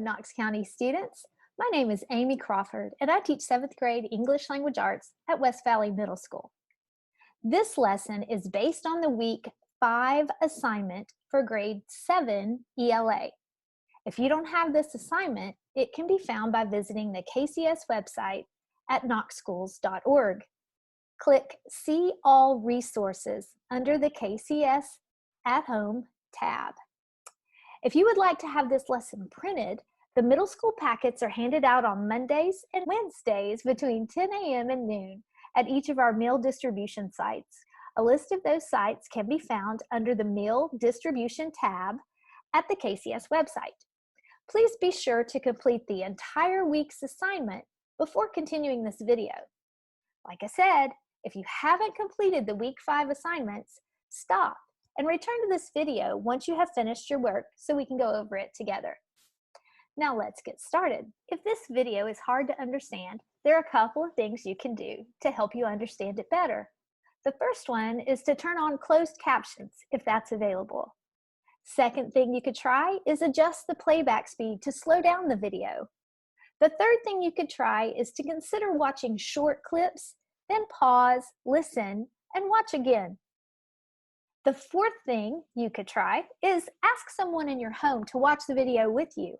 Knox County students. My name is Amy Crawford, and I teach 7th grade English Language Arts at West Valley Middle School. This lesson is based on the week 5 assignment for grade 7 ELA. If you don't have this assignment, it can be found by visiting the KCS website at knoxschools.org. Click See All Resources under the KCS at Home tab. If you would like to have this lesson printed, the middle school packets are handed out on Mondays and Wednesdays between 10 a.m. and noon at each of our meal distribution sites. A list of those sites can be found under the Meal Distribution tab at the KCS website. Please be sure to complete the entire week's assignment before continuing this video. Like I said, if you haven't completed the week 5 assignments, stop and return to this video once you have finished your work so we can go over it together. Now let's get started. If this video is hard to understand, there are a couple of things you can do to help you understand it better. The first one is to turn on closed captions if that's available. Second thing you could try is adjust the playback speed to slow down the video. The third thing you could try is to consider watching short clips, then pause, listen, and watch again. The fourth thing you could try is ask someone in your home to watch the video with you.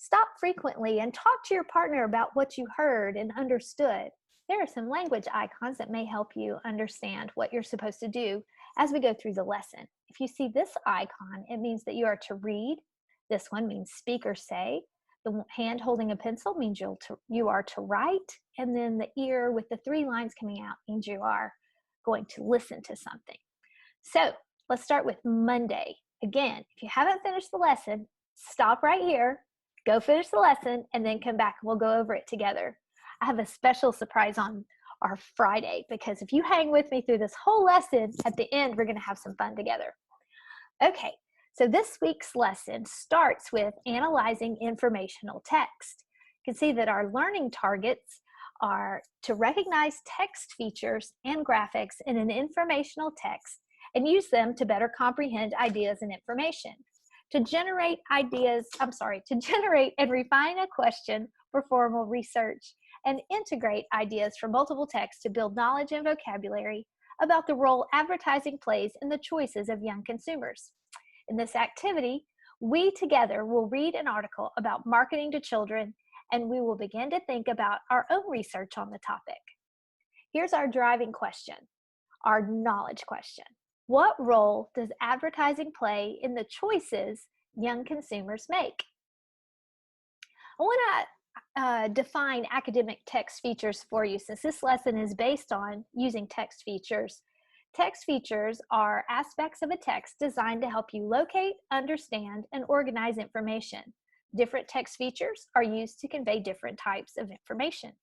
Stop frequently and talk to your partner about what you heard and understood. There are some language icons that may help you understand what you're supposed to do as we go through the lesson. If you see this icon, it means that you are to read. This one means speak or say. The hand holding a pencil means you are to write. And then the ear with the 3 lines coming out means you are going to listen to something. So let's start with Monday. Again, if you haven't finished the lesson, stop right here, go finish the lesson, and then come back and we'll go over it together. I have a special surprise on our Friday because if you hang with me through this whole lesson, at the end, we're going to have some fun together. Okay, so this week's lesson starts with analyzing informational text. You can see that our learning targets are to recognize text features and graphics in an informational text and use them to better comprehend ideas and information. To generate and refine a question for formal research, and integrate ideas from multiple texts to build knowledge and vocabulary about the role advertising plays in the choices of young consumers. In this activity, we together will read an article about marketing to children, and we will begin to think about our own research on the topic. Here's our driving question, our knowledge question. What role does advertising play in the choices young consumers make? I want to define academic text features for you since this lesson is based on using text features. Text features are aspects of a text designed to help you locate, understand, and organize information. Different text features are used to convey different types of information.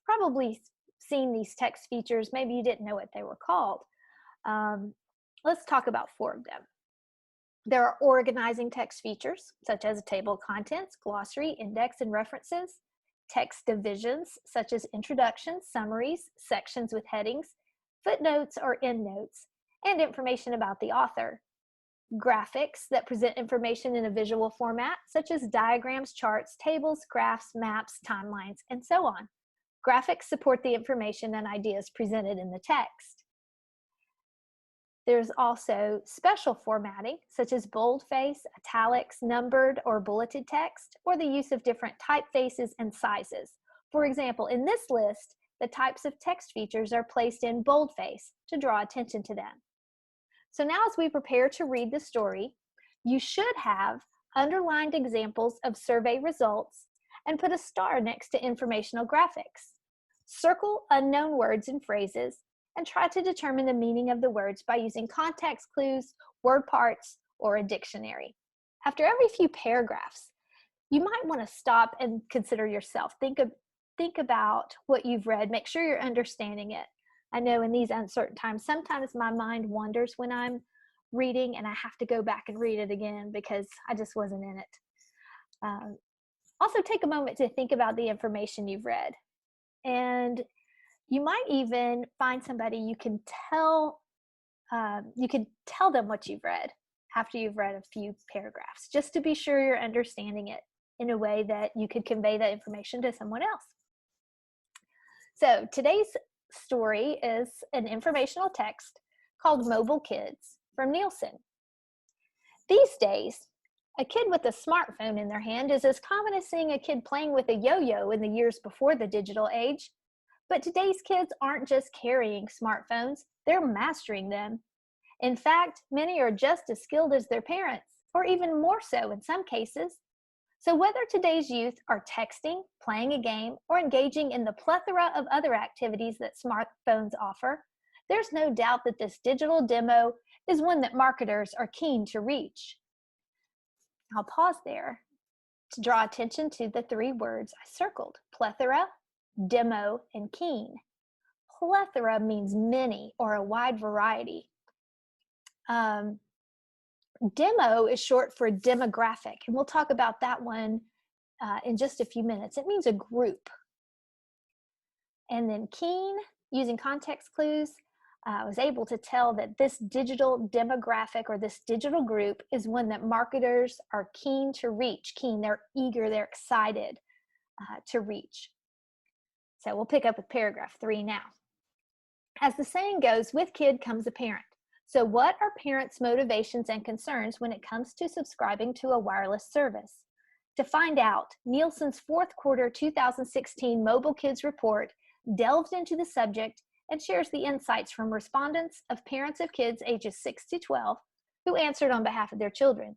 Probably seen these text features, maybe you didn't know what they were called. Let's talk about 4 of them. There are organizing text features, such as a table of contents, glossary, index, and references. Text divisions, such as introductions, summaries, sections with headings, footnotes or endnotes, and information about the author. Graphics that present information in a visual format, such as diagrams, charts, tables, graphs, maps, timelines, and so on. Graphics support the information and ideas presented in the text. There's also special formatting, such as boldface, italics, numbered or bulleted text, or the use of different typefaces and sizes. For example, in this list, the types of text features are placed in boldface to draw attention to them. So now as we prepare to read the story, you should have underlined examples of survey results and put a star next to informational graphics. Circle unknown words and phrases and try to determine the meaning of the words by using context clues, word parts, or a dictionary. After every few paragraphs, you might want to stop and consider yourself. Think about what you've read. Make sure you're understanding it. I know in these uncertain times, sometimes my mind wanders when I'm reading and I have to go back and read it again because I just wasn't in it. Also take a moment to think about the information you've read. And you might even find somebody you can tell them what you've read after you've read a few paragraphs, just to be sure you're understanding it. in a way that you could convey that information to someone else. So today's story is an informational text called Mobile Kids from Nielsen. These days, a kid with a smartphone in their hand is as common as seeing a kid playing with a yo-yo in the years before the digital age. But today's kids aren't just carrying smartphones, they're mastering them. In fact, many are just as skilled as their parents, or even more so in some cases. So whether today's youth are texting, playing a game, or engaging in the plethora of other activities that smartphones offer, there's no doubt that this digital demo is one that marketers are keen to reach. I'll pause there to draw attention to the three words I circled: plethora, demo, and keen. Plethora means many or a wide variety. Demo is short for demographic, and we'll talk about that one in just a few minutes. It means a group. And then keen, using context clues, I was able to tell that this digital demographic or this digital group is one that marketers are keen to reach. Keen, they're eager, they're excited to reach. So we'll pick up with paragraph 3 now. As the saying goes, with kid comes a parent. So what are parents' motivations and concerns when it comes to subscribing to a wireless service? To find out, Nielsen's fourth quarter 2016 Mobile Kids report delved into the subject and shares the insights from respondents of parents of kids ages 6 to 12 who answered on behalf of their children.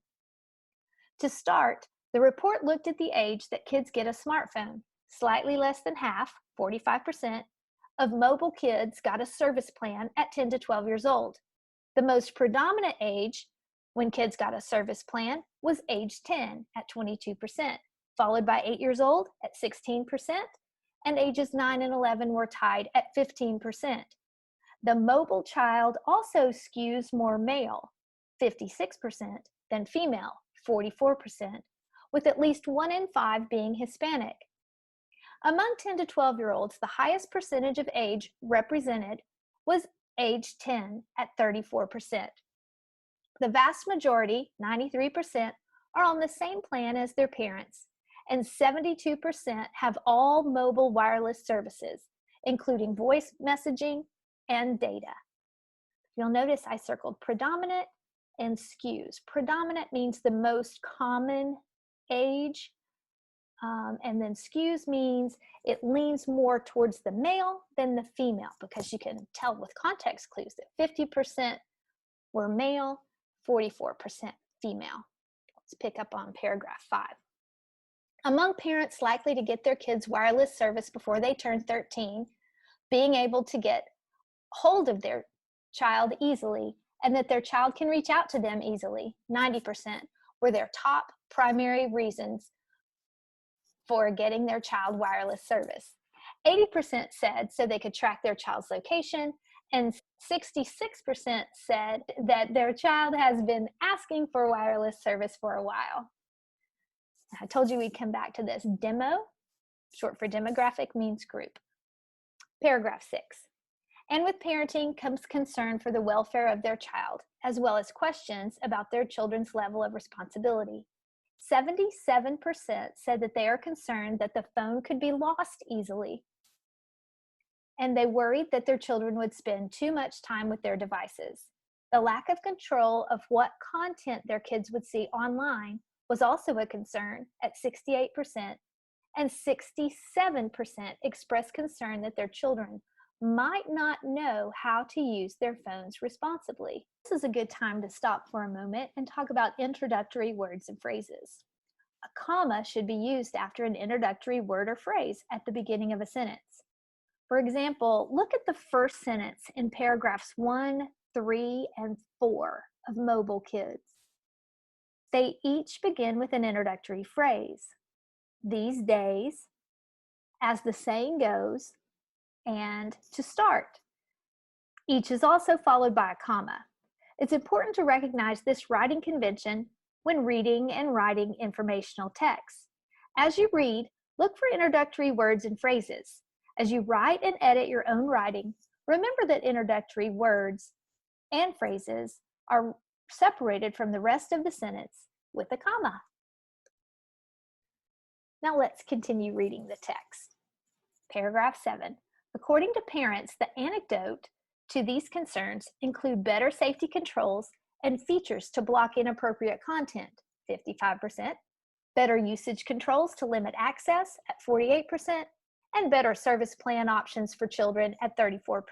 To start, the report looked at the age that kids get a smartphone. Slightly less than half, 45%, of mobile kids got a service plan at 10 to 12 years old. The most predominant age when kids got a service plan was age 10 at 22%, followed by 8 years old at 16%, and ages 9 and 11 were tied at 15%. The mobile child also skews more male, 56%, than female, 44%, with at least 1 in 5 being Hispanic. Among 10 to 12-year-olds, the highest percentage of age represented was age 10 at 34%. The vast majority, 93%, are on the same plan as their parents, and 72% have all mobile wireless services, including voice messaging and data. You'll notice I circled predominant and skews. Predominant means the most common age, and then skews means it leans more towards the male than the female, because you can tell with context clues that 50% were male, 44% female. Let's pick up on paragraph 5. Among parents likely to get their kids wireless service before they turn 13, being able to get hold of their child easily and that their child can reach out to them easily, 90%, were their top primary reasons for getting their child wireless service. 80% said so they could track their child's location, and 66% said that their child has been asking for wireless service for a while. I told you we'd come back to this. Demo, short for demographic, means group. Paragraph 6. And with parenting comes concern for the welfare of their child, as well as questions about their children's level of responsibility. 77% said that they are concerned that the phone could be lost easily, and they worried that their children would spend too much time with their devices. The lack of control of what content their kids would see online was also a concern at 68%, and 67% expressed concern that their children might not know how to use their phones responsibly. This is a good time to stop for a moment and talk about introductory words and phrases. A comma should be used after an introductory word or phrase at the beginning of a sentence. For example, look at the first sentence in paragraphs 1, 3, and 4 of Mobile Kids. They each begin with an introductory phrase. These days, as the saying goes, and to start. Each is also followed by a comma. It's important to recognize this writing convention when reading and writing informational texts. As you read, look for introductory words and phrases. As you write and edit your own writing, remember that introductory words and phrases are separated from the rest of the sentence with a comma. Now let's continue reading the text. Paragraph 7. According to parents, the antidote to these concerns include better safety controls and features to block inappropriate content, 55%, better usage controls to limit access at 48%, and better service plan options for children at 34%.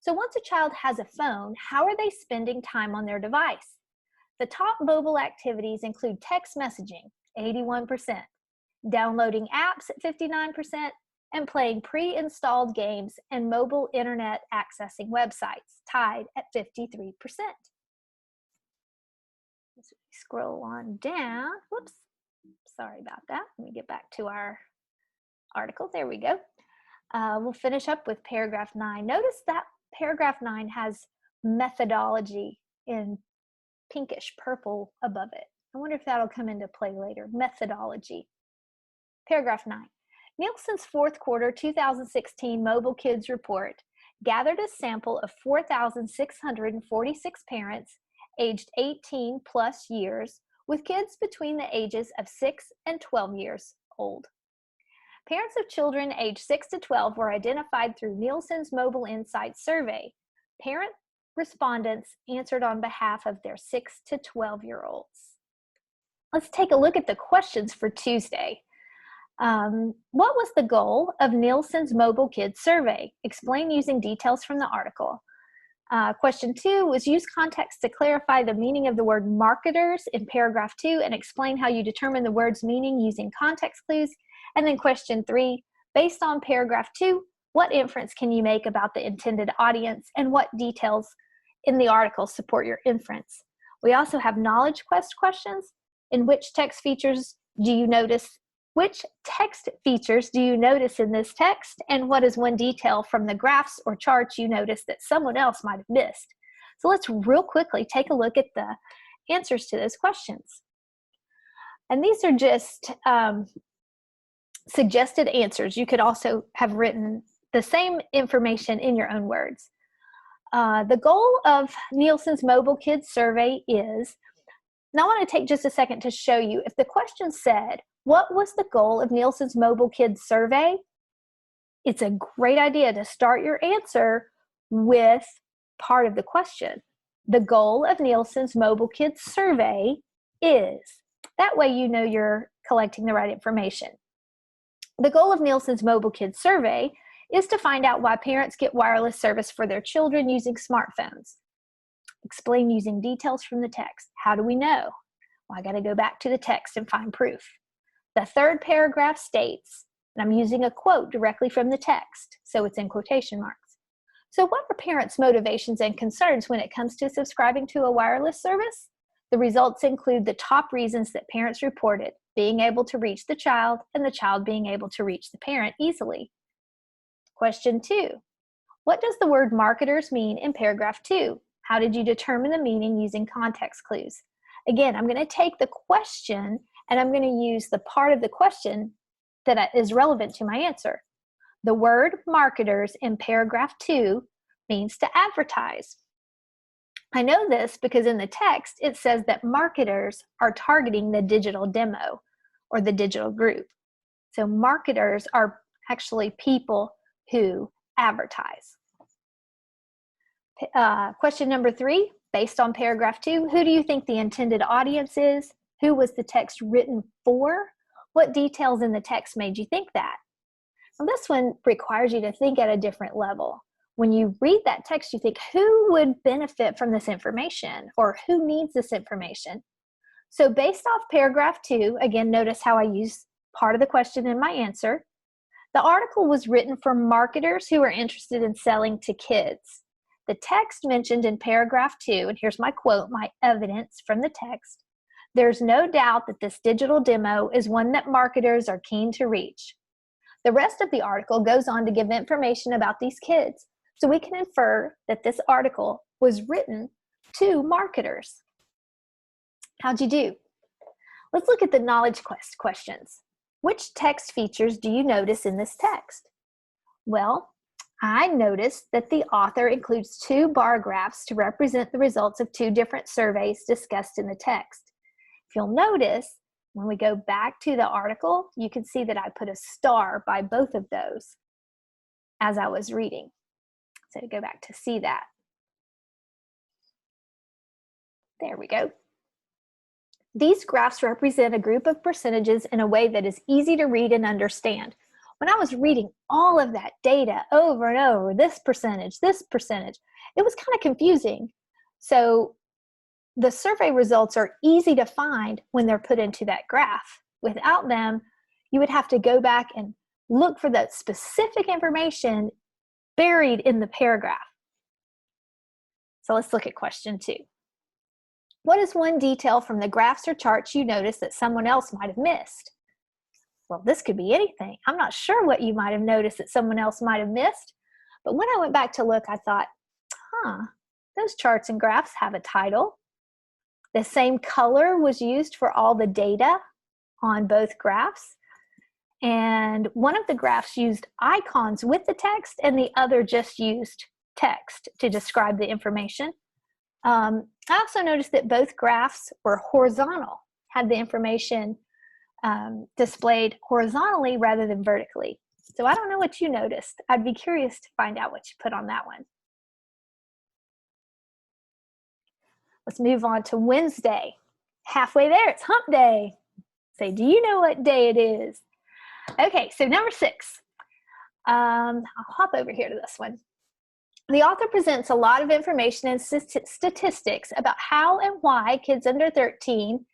So once a child has a phone, how are they spending time on their device? The top mobile activities include text messaging, 81%, downloading apps at 59%, and playing pre-installed games and mobile internet accessing websites, tied at 53%. As we scroll on down, whoops, sorry about that. Let me get back to our article. There we go. We'll finish up with paragraph 9. Notice that paragraph 9 has methodology in pinkish purple above it. I wonder if that'll come into play later. Methodology. Paragraph 9. Nielsen's fourth quarter 2016 Mobile Kids Report gathered a sample of 4,646 parents aged 18 plus years with kids between the ages of 6 and 12 years old. Parents of children aged 6 to 12 were identified through Nielsen's Mobile Insights survey. Parent respondents answered on behalf of their 6 to 12-year-olds. Let's take a look at the questions for Tuesday. What was the goal of Nielsen's Mobile Kids survey? Explain using details from the article. Question 2 was use context to clarify the meaning of the word marketers in paragraph 2 and explain how you determine the word's meaning using context clues. And then question 3, based on paragraph 2, what inference can you make about the intended audience and what details in the article support your inference? We also have knowledge quest questions. In which text features do you notice in this text, and what is one detail from the graphs or charts you notice that someone else might have missed? So let's real quickly take a look at the answers to those questions. And these are just suggested answers. You could also have written the same information in your own words. The goal of Nielsen's Mobile Kids survey is, now I want to take just a second to show you, if the question said, what was the goal of Nielsen's Mobile Kids survey? It's a great idea to start your answer with part of the question. The goal of Nielsen's Mobile Kids survey is. That way you know you're collecting the right information. The goal of Nielsen's Mobile Kids survey is to find out why parents get wireless service for their children using smartphones. Explain using details from the text. How do we know? Well, I got to go back to the text and find proof. The third paragraph states, and I'm using a quote directly from the text, so it's in quotation marks. So what are parents' motivations and concerns when it comes to subscribing to a wireless service? The results include the top reasons that parents reported: being able to reach the child and the child being able to reach the parent easily. Question 2. What does the word marketers mean in paragraph 2? How did you determine the meaning using context clues? Again, I'm going to take the question and I'm going to use the part of the question that is relevant to my answer. The word marketers in paragraph 2 means to advertise. I know this because in the text it says that marketers are targeting the digital demo or the digital group. So marketers are actually people who advertise. Question number 3, based on paragraph 2, who do you think the intended audience is? Who was the text written for? What details in the text made you think that? Well, this one requires you to think at a different level. When you read that text, you think, who would benefit from this information, or who needs this information? So based off paragraph 2, again, notice how I use part of the question in my answer. The article was written for marketers who are interested in selling to kids. The text mentioned in paragraph 2, and here's my quote, my evidence from the text: there's no doubt that this digital demo is one that marketers are keen to reach. The rest of the article goes on to give information about these kids, so we can infer that this article was written to marketers. How'd you do? Let's look at the knowledge quest questions. Which text features do you notice in this text? Well, I noticed that the author includes 2 bar graphs to represent the results of 2 different surveys discussed in the text. If you'll notice, When we go back to the article, you can see that I put a star by both of those as I was reading. So go back to see that. There we go. These graphs represent a group of percentages in a way that is easy to read and understand. When I was reading all of that data over and over, this percentage, it was kind of confusing. So the survey results are easy to find when they're put into that graph. Without them, you would have to go back and look for that specific information buried in the paragraph. So let's look at question 2. What is one detail from the graphs or charts you noticed that someone else might have missed? Well, this could be anything. I'm not sure what you might have noticed that someone else might have missed, but when I went back to look, I thought, those charts and graphs have a title. The same color was used for all the data on both graphs. And one of the graphs used icons with the text and the other just used text to describe the information. I also noticed that both graphs were horizontal, had the information displayed horizontally rather than vertically. So I don't know what you noticed. I'd be curious to find out what you put on that one. Let's move on to Wednesday. Halfway there, it's hump day. Say, do you know what day it is? Okay, so number 6. I'll hop over here to this one. The author presents a lot of information and statistics about how and why kids under 13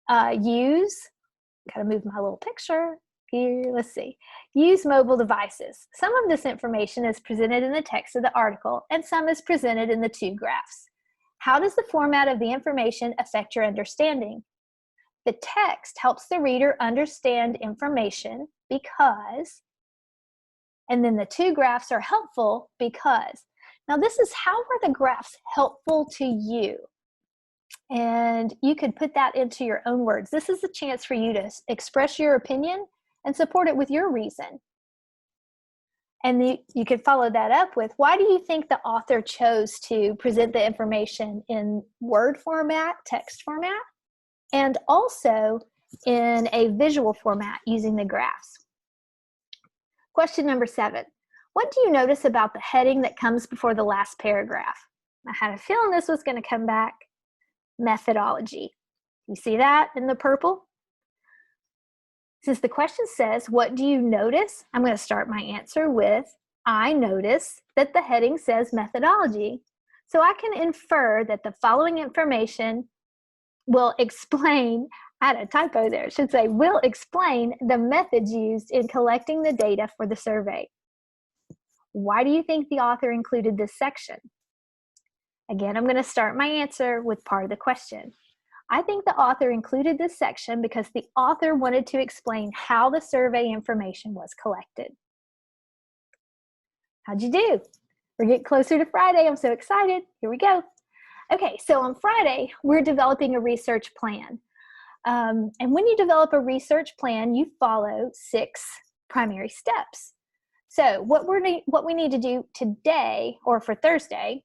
gotta move my little picture here, use mobile devices. Some of this information is presented in the text of the article and some is presented in the 2 graphs. How does the format of the information affect your understanding? The text helps the reader understand information because, and then the 2 graphs are helpful because. Now this is how were the graphs helpful to you? And you could put that into your own words. This is a chance for you to express your opinion and support it with your reason. And you could follow that up with, why do you think the author chose to present the information in word format, text format, and also in a visual format using the graphs? Question number 7. What do you notice about the heading that comes before the last paragraph? I had a feeling this was going to come back. Methodology. You see that in the purple? Since the question says, what do you notice? I'm going to start my answer with, I notice that the heading says methodology. So I can infer that the following information will explain, I had a typo there, it should say, will explain the methods used in collecting the data for the survey. Why do you think the author included this section? Again, I'm going to start my answer with part of the question. I think the author included this section because the author wanted to explain how the survey information was collected. How'd you do? We're getting closer to Friday. I'm so excited. Here we go. Okay, so on Friday, we're developing a research plan. And when you develop a research plan, you follow 6 primary steps. So what we need to do today, or for Thursday,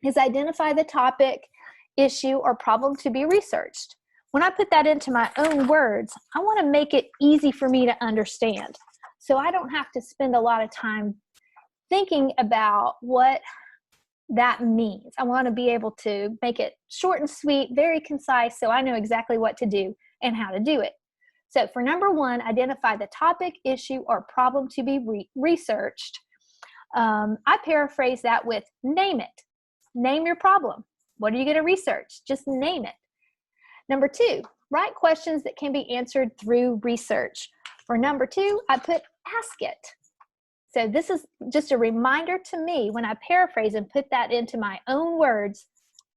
is identify the topic, issue, or problem to be researched. When I put that into my own words, I want to make it easy for me to understand. So I don't have to spend a lot of time thinking about what that means. I want to be able to make it short and sweet, very concise, so I know exactly what to do and how to do it. So for number 1, identify the topic, issue, or problem to be researched. I paraphrase that with name it. Name your problem. What are you going to research? Just name it. Number 2, write questions that can be answered through research. For number 2, I put ask it. So this is just a reminder to me when I paraphrase and put that into my own words,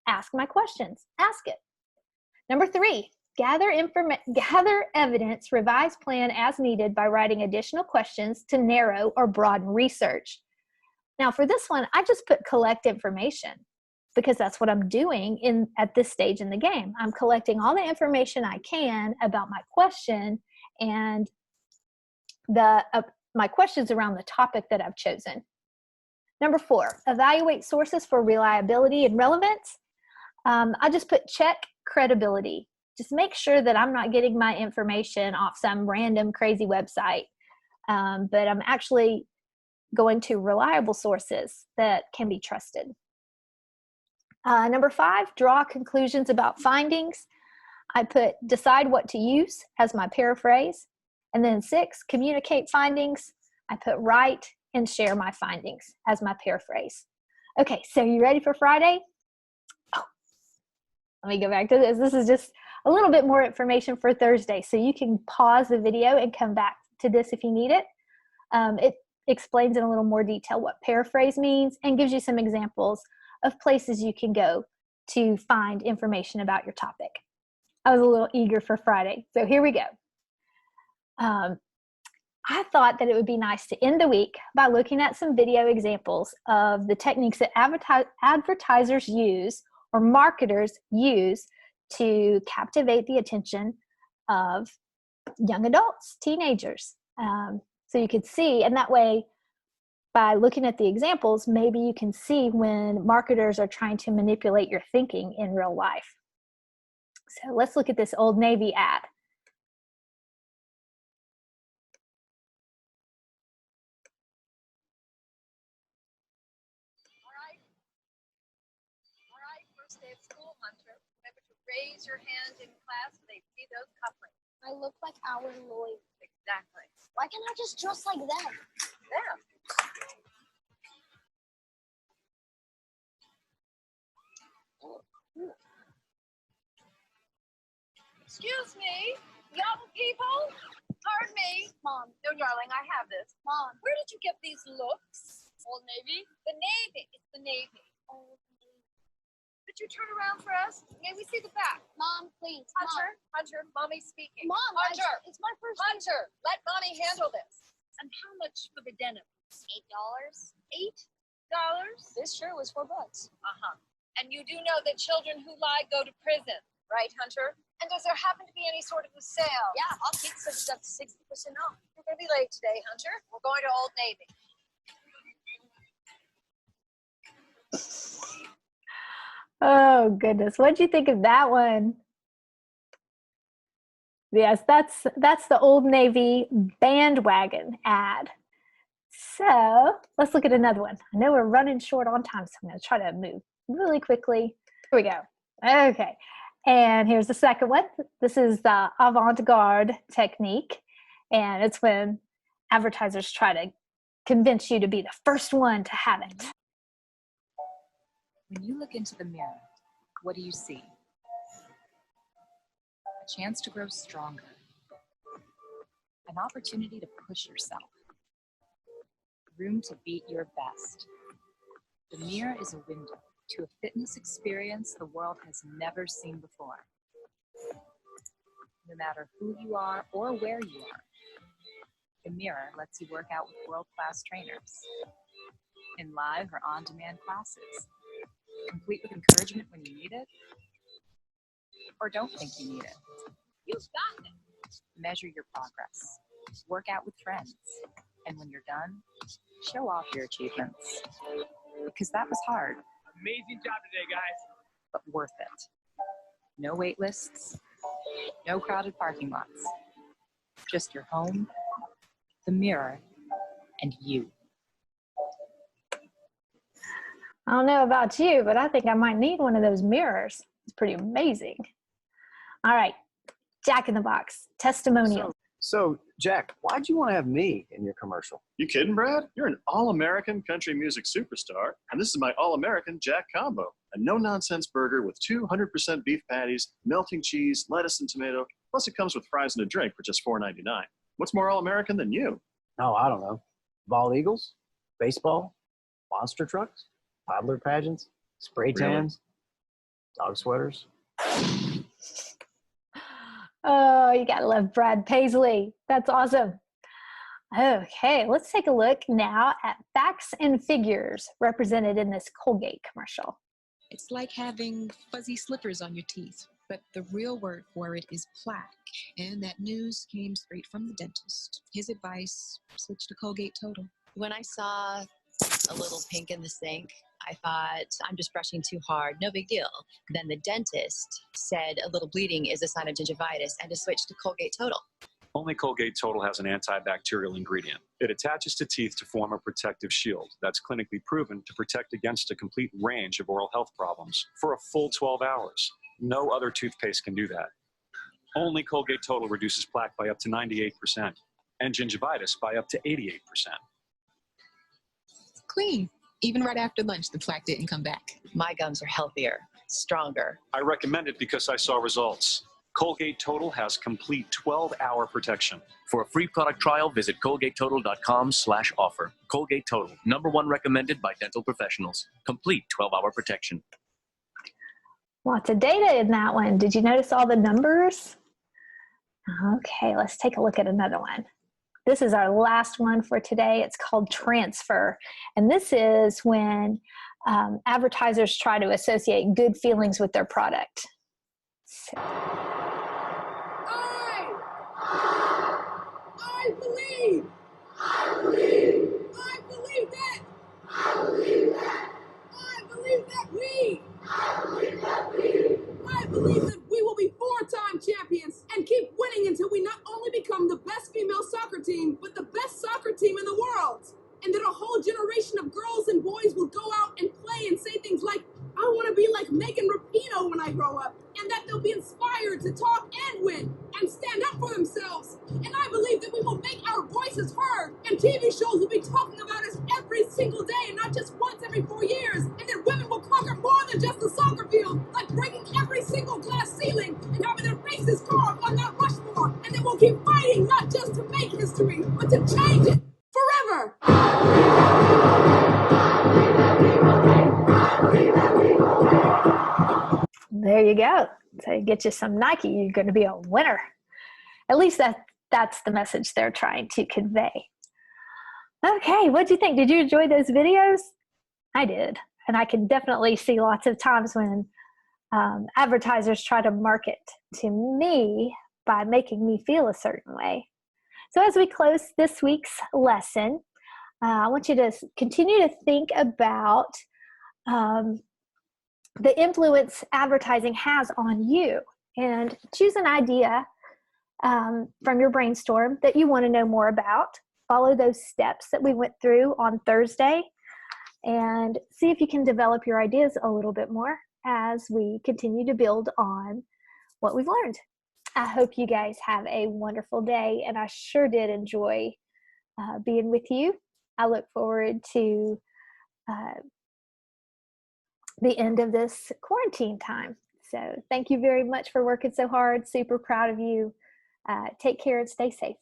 ask my questions, ask it. Number 3, gather evidence, revise plan as needed by writing additional questions to narrow or broaden research. Now for this one, I just put collect information because that's what I'm doing at this stage in the game. I'm collecting all the information I can about my question and my questions around the topic that I've chosen. Number 4, evaluate sources for reliability and relevance. I just put check credibility. just make sure that I'm not getting my information off some random crazy website, but I'm actually going to reliable sources that can be trusted. Number 5, draw conclusions about findings. I put decide what to use as my paraphrase. And then 6, communicate findings. I put write and share my findings as my paraphrase. Okay, so you ready for Friday? Oh, let me go back to this. This is just a little bit more information for Thursday. So you can pause the video and come back to this if you need it. It explains in a little more detail what paraphrase means and gives you some examples of places you can go to find information about your topic. I was a little eager for Friday, so here we go. I thought that it would be nice to end the week by looking at some video examples of the techniques that advertisers use or marketers use to captivate the attention of young adults, teenagers. So you could see, and that way, by looking at the examples, maybe you can see when marketers are trying to manipulate your thinking in real life. So let's look at this Old Navy ad. All right, first day of school, Hunter. Remember to raise your hand in class so they see those couplings. I look like our Lloyd. Exactly. Why can't I just dress like them? Yeah. Excuse me, young people. Pardon me. Mom. No, darling, I have this. Mom. Where did you get these looks? Old Navy? The Navy. It's the Navy. Old Navy. Could you turn around for us? May we see the back? Mom, please. Hunter, Hunter, Mommy's speaking. Mom, Hunter, it's my first Hunter, let Mommy handle this. And how much for the denim? $8. $8? This shirt was $4. Uh-huh. And you do know that children who lie go to prison, right, Hunter? And does there happen to be any sort of a sale? Yeah, I'll keep said it's up to 60% off. You're going to be late today, Hunter. We're going to Old Navy. Oh, goodness. What did you think of that one? Yes, that's the Old Navy bandwagon ad. So let's look at another one. I know we're running short on time, so I'm going to try to move really quickly. Here we go. Okay. And here's the second one. This is the avant-garde technique. And it's when advertisers try to convince you to be the first one to have it. When you look into the mirror, what do you see? A chance to grow stronger. An opportunity to push yourself. Room to beat your best. The mirror is a window to a fitness experience the world has never seen before. No matter who you are or where you are, the mirror lets you work out with world-class trainers in live or on-demand classes, complete with encouragement when you need it, or don't think you need it. You've got it. Measure your progress, work out with friends, and when you're done, show off your achievements. Because that was hard. Amazing job today, guys. But worth it. No wait lists, no crowded parking lots. Just your home, the mirror, and you. I don't know about you, but I think I might need one of those mirrors. It's pretty amazing. All right, Jack in the Box, testimonial. So, Jack, why'd you want to have me in your commercial? You kidding, Brad? You're an all-American country music superstar, and this is my all-American Jack Combo, a no-nonsense burger with 200% beef patties, melting cheese, lettuce, and tomato, plus it comes with fries and a drink for just $4.99. What's more all-American than you? Oh, I don't know. Bald eagles? Baseball? Monster trucks? Toddler pageants? Spray tans? Dog sweaters? Oh, you gotta love Brad Paisley. That's awesome. Okay, let's take a look now at facts and figures represented in this Colgate commercial. It's like having fuzzy slippers on your teeth, but the real word for it is plaque. And that news came straight from the dentist. His advice, switch to Colgate Total. When I saw a little pink in the sink. I thought, I'm just brushing too hard, no big deal. Then the dentist said a little bleeding is a sign of gingivitis and to switch to Colgate Total. Only Colgate Total has an antibacterial ingredient. It attaches to teeth to form a protective shield that's clinically proven to protect against a complete range of oral health problems for a full 12 hours. No other toothpaste can do that. Only Colgate Total reduces plaque by up to 98% and gingivitis by up to 88%. Clean. Even right after lunch, the plaque didn't come back. My gums are healthier, stronger. I recommend it because I saw results. Colgate Total has complete 12-hour protection. For a free product trial, visit ColgateTotal.com/offer. Colgate Total, #1 recommended by dental professionals. Complete 12-hour protection. Lots of data in that one. Did you notice all the numbers? Okay, let's take a look at another one. This is our last one for today. It's called transfer. And this is when advertisers try to associate good feelings with their product. So. I believe. I believe. I believe that. I believe that. I believe that we. I believe that we. I believe that we will be 4-time champions and keep winning until we not only become the best female soccer team, but the best soccer team in the world. And that a whole generation of girls and boys will go out and play and say things like, I want to be like Megan Rapinoe when I grow up. And that they'll be inspired to talk and win and stand up for themselves. And I believe that we will make our voices heard. And TV shows will be talking about us every single day and not just once every 4 years. And that women will conquer more than just the soccer field, like breaking every single glass ceiling and having their faces carved on Mount Rushmore. And that we'll keep fighting not just to make history, but to change it forever. There you go. So you get you some Nike, you're going to be a winner. At least that's the message they're trying to convey. Okay, what do you think? Did you enjoy those videos? I did. And I can definitely see lots of times when advertisers try to market to me by making me feel a certain way. So as we close this week's lesson, I want you to continue to think about the influence advertising has on you, and choose an idea from your brainstorm that you want to know more about. Follow those steps that we went through on Thursday and see if you can develop your ideas a little bit more as we continue to build on what we've learned. I hope you guys have a wonderful day, and I sure did enjoy being with you. I look forward to the end of this quarantine time. So thank you very much for working so hard. Super proud of you. Take care and stay safe.